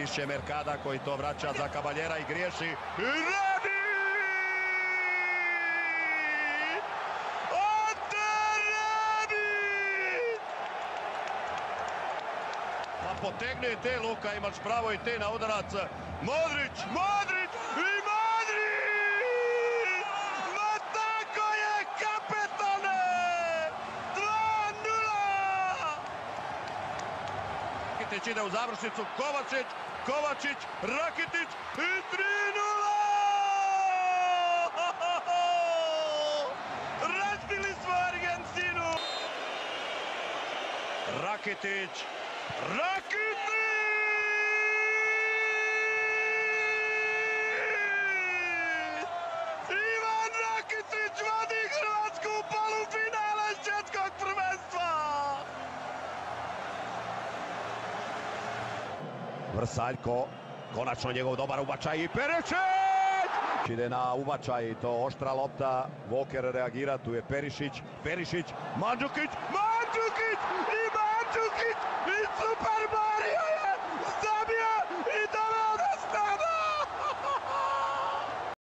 Pritišće Mercada koji to vraća za Caballera i griješi. I radi! Potegne te, Luka, imaš pravo i te na udarac. Modrić i Modrić! Ma tako je, kapetane! 2:0! Rakitić ide u završnicu, Kovačić, Rakitić i 3:0! Razbili smo Argentinu! Rakitić! Ivan Rakitić vodi Hrvatsku u polufinale svjetskog prvenstva! Vrsaljko, konačno njegov dobar ubačaj i Perišić! Ide na ubačaj i to oštra lopta, Walker reagira, tu je Perišić, Mandžukić! I super